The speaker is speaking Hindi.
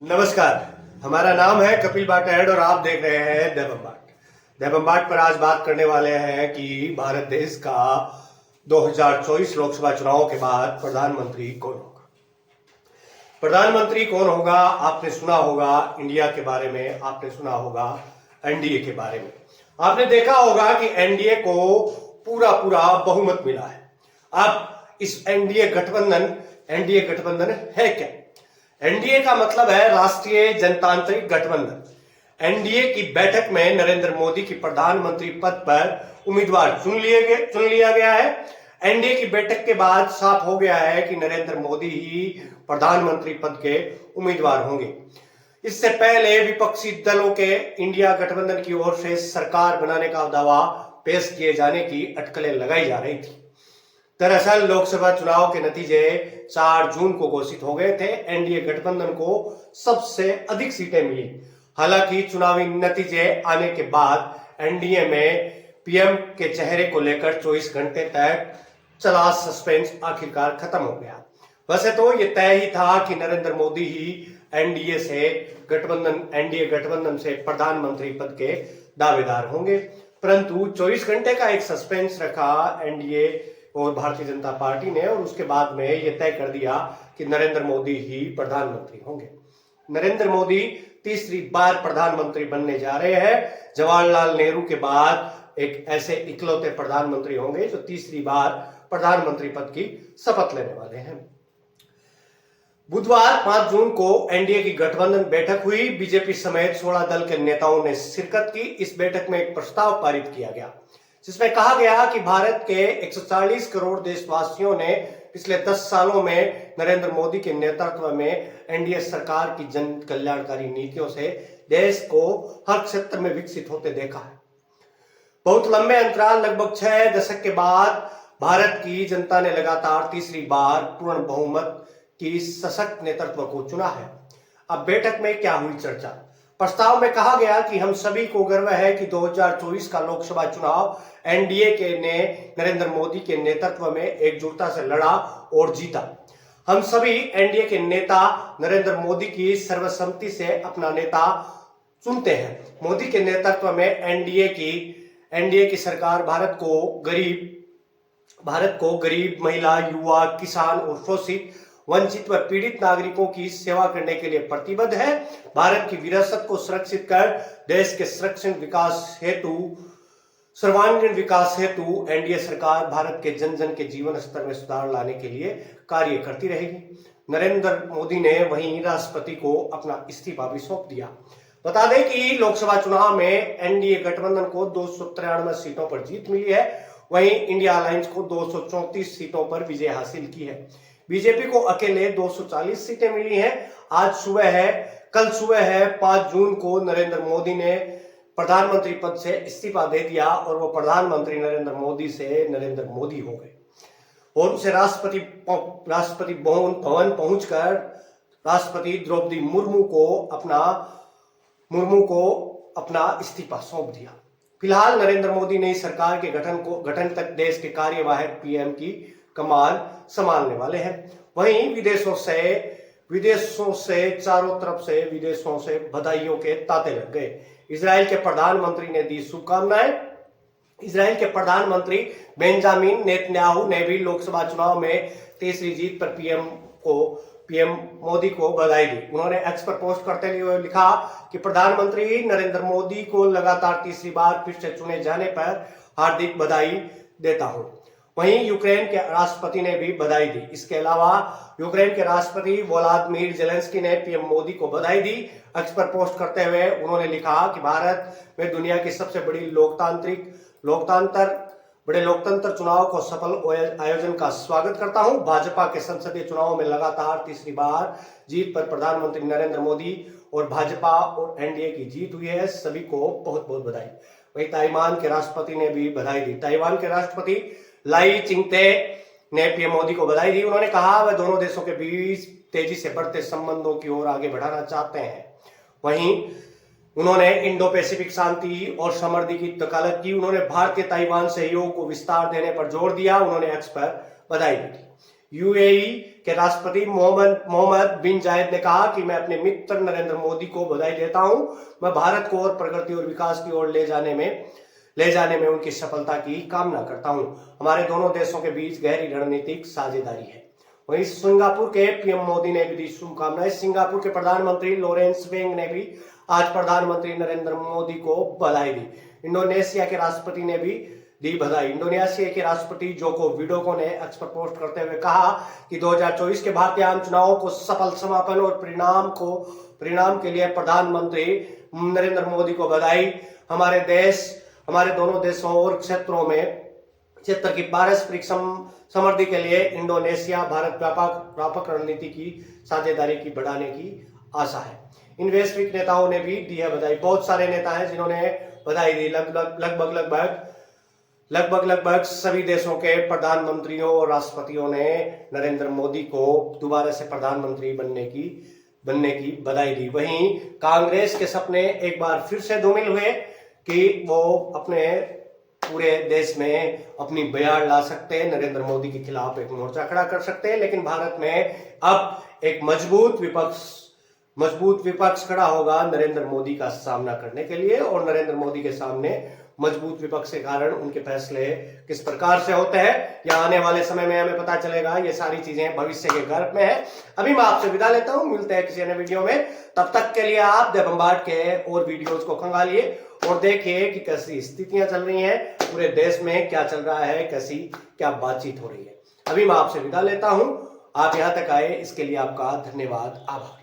नमस्कार। हमारा नाम है कपिल बाटेड और आप देख रहे हैं दैवम बाट। दैवम बाट पर आज बात करने वाले हैं कि भारत देश का 2024 लोकसभा चुनाव के बाद प्रधानमंत्री कौन होगा। प्रधानमंत्री कौन होगा, आपने सुना होगा इंडिया के बारे में, आपने सुना होगा एनडीए के बारे में। आपने देखा होगा कि एनडीए को पूरा बहुमत मिला है। अब इस एनडीए गठबंधन है क्या? एनडीए का मतलब है राष्ट्रीय जनतांत्रिक गठबंधन। एनडीए की बैठक में नरेंद्र मोदी की प्रधानमंत्री पद पर उम्मीदवार चुन लिया गया है। एनडीए की बैठक के बाद साफ हो गया है कि नरेंद्र मोदी ही प्रधानमंत्री पद के उम्मीदवार होंगे। इससे पहले विपक्षी दलों के इंडिया गठबंधन की ओर से सरकार बनाने का दावा पेश किए जाने की अटकलें लगाई जा रही थी। दरअसल लोकसभा चुनाव के नतीजे 4 जून को घोषित हो गए थे। एनडीए गठबंधन को सबसे अधिक सीटें मिली। हालांकि चुनावी नतीजे आने के बाद एनडीए में पीएम के चेहरे को लेकर 24 घंटे तक चला सस्पेंस आखिरकार खत्म हो गया। वैसे तो ये तय ही था कि नरेंद्र मोदी ही एनडीए गठबंधन से प्रधानमंत्री पद के दावेदार होंगे, परंतु 24 घंटे का एक सस्पेंस रखा एनडीए और भारतीय जनता पार्टी ने, और उसके बाद में यह तय कर दिया कि नरेंद्र मोदी ही प्रधानमंत्री होंगे। नरेंद्र मोदी तीसरी बार प्रधानमंत्री बनने जा रहे हैं। जवाहरलाल नेहरू के बाद एक ऐसे इकलौते प्रधानमंत्री होंगे जो तीसरी बार प्रधानमंत्री पद की शपथ लेने वाले हैं। बुधवार 5 जून को एनडीए की गठबंधन बैठक हुई। बीजेपी समेत 16 दल के नेताओं ने शिरकत की। इस बैठक में एक प्रस्ताव पारित किया गया जिसमें कहा गया कि भारत के 140 करोड़ देशवासियों ने पिछले 10 सालों में नरेंद्र मोदी के नेतृत्व में एनडीए सरकार की जन कल्याणकारी नीतियों से देश को हर क्षेत्र में विकसित होते देखा है। बहुत लंबे अंतराल, लगभग 6 दशक के बाद भारत की जनता ने लगातार तीसरी बार पूर्ण बहुमत की सशक्त नेतृत्व को चुना है। अब बैठक में क्या हुई चर्चा? प्रस्ताव में कहा गया कि हम सभी को गर्व है कि 2024 का लोकसभा चुनाव एनडीए ने नरेंद्र मोदी के नेतृत्व में एकजुटता से लड़ा और जीता। हम सभी एनडीए के नेता नरेंद्र मोदी की सर्वसम्मति से अपना नेता चुनते हैं। मोदी के नेतृत्व में एनडीए की सरकार भारत को गरीब, महिला, युवा, किसान और शोषित, वंचित व पीड़ित नागरिकों की सेवा करने के लिए प्रतिबद्ध है। भारत की विरासत को सुरक्षित कर देश के सर्वांगीण विकास हेतु एनडीए सरकार भारत के जन जन के जीवन स्तर में सुधार लाने के लिए कार्य करती रहेगी। नरेंद्र मोदी ने वहीं राष्ट्रपति को अपना इस्तीफा भी सौंप दिया। बता दें कि लोकसभा चुनाव में एनडीए गठबंधन को 293 सीटों पर जीत मिली है। वहीं इंडिया अलायंस को 234 सीटों पर विजय हासिल की है। बीजेपी को अकेले 240 सीटें मिली हैं। कल सुबह है 5 जून को नरेंद्र मोदी ने प्रधानमंत्री पद से इस्तीफा दे दिया और वो प्रधानमंत्री नरेंद्र मोदी हो गए और उसे राष्ट्रपति भवन पहुंचकर राष्ट्रपति द्रौपदी मुर्मू को अपना इस्तीफा सौंप दिया। फिलहाल नरेंद्र मोदी ने सरकार के गठन तक देश के कार्यवाहक पीएम की कमान संभालने वाले हैं। वहीं विदेशों से चारों तरफ से विदेशों से बधाइयों के तांते लग गए। इजराइल के प्रधानमंत्री ने दी शुभकामनाएं। इजराइल के प्रधानमंत्री बेंजामिन नेतन्याहू ने भी लोकसभा चुनाव में तीसरी जीत पर पीएम मोदी को बधाई दी। उन्होंने एक्स पर पोस्ट करते हुए लिखा कि प्रधानमंत्री नरेंद्र मोदी को लगातार तीसरी बार फिर से चुने जाने पर हार्दिक बधाई देता हूं। वहीं यूक्रेन के राष्ट्रपति ने भी बधाई दी। इसके अलावा यूक्रेन के राष्ट्रपति वोलोदिमीर जेलेंस्की ने पीएम मोदी को बधाई दी। एक्स पर पोस्ट करते हुए उन्होंने लिखा कि भारत में दुनिया की सबसे बड़ी लोकतंत्र चुनाव को सफल आयोजन का स्वागत करता हूं। भाजपा के संसदीय चुनाव में लगातार तीसरी बार जीत पर प्रधानमंत्री नरेंद्र मोदी और भाजपा और एनडीए की जीत हुई है। सभी को बहुत बहुत बधाई। वहीं ताइवान के राष्ट्रपति ने भी बधाई दी। ताइवान के राष्ट्रपति लाई चिंगते ने पीएम मोदी को बधाई दी। उन्होंने कहा वह दोनों देशों के बीच तेजी से बढ़ते संबंधों की ओर आगे बढ़ाना चाहते हैं। वहीं उन्होंने इंडो पैसिफिक शांति और समृद्धि की वकालत की। उन्होंने भारतीय ताइवान सहयोग को विस्तार देने पर जोर दिया। उन्होंने एक्स पर बधाई दी। यूएई के राष्ट्रपति मोहम्मद बिन जायद ने कहा कि मैं अपने मित्र नरेंद्र मोदी को बधाई देता हूं। मैं भारत को और प्रगति और विकास की ओर ले जाने में उनकी सफलता की कामना करता हूं। हमारे दोनों देशों के बीच गहरी रणनीतिक साझेदारी है। वहीं सिंगापुर के पीएम मोदी ने भी दी शुभकामनाएं। सिंगापुर के प्रधानमंत्री लोरेंस वेंग ने भी आज प्रधानमंत्री नरेंद्र मोदी को बधाई दी। इंडोनेशिया के राष्ट्रपति ने भी दी बधाई। इंडोनेशिया के राष्ट्रपति जोको विडोको ने एक्स पर पोस्ट करते हुए कहा कि 2024 के भारतीय आम चुनावों को सफल समापन और परिणाम के लिए प्रधानमंत्री नरेंद्र मोदी को बधाई। हमारे दोनों देशों और क्षेत्र की पारस्परिक समृद्धि के लिए इंडोनेशिया भारत व्यापक रणनीति की साझेदारी की बढ़ाने की आशा है। इन वैश्विक नेताओं ने भी दी है बधाई। बहुत सारे नेता हैं जिन्होंने बधाई दी। लगभग सभी देशों के प्रधानमंत्रियों और राष्ट्रपतियों ने नरेंद्र मोदी को दोबारा से प्रधानमंत्री बनने की बधाई दी। वहीं कांग्रेस के सपने एक बार फिर से धूमिल हुए कि वो अपने पूरे देश में अपनी बयार ला सकते हैं, नरेंद्र मोदी के खिलाफ एक मोर्चा खड़ा कर सकते हैं। लेकिन भारत में अब एक मजबूत विपक्ष खड़ा होगा नरेंद्र मोदी का सामना करने के लिए, और नरेंद्र मोदी के सामने मजबूत विपक्ष के कारण उनके फैसले किस प्रकार से होते हैं या आने वाले समय में हमें पता चलेगा। ये सारी चीजें भविष्य के गर्भ में है। अभी मैं आपसे विदा लेता हूं, मिलते हैं किसी अन्य वीडियो में। तब तक के लिए आप द बम्बार्ड के और वीडियोस को खंगालिए और देखिए कि कैसी स्थितियां चल रही हैं पूरे देश में, क्या चल रहा है, क्या बातचीत हो रही है। अभी मैं आपसे विदा लेता हूं। आप यहां तक आए इसके लिए आपका धन्यवाद, आभार।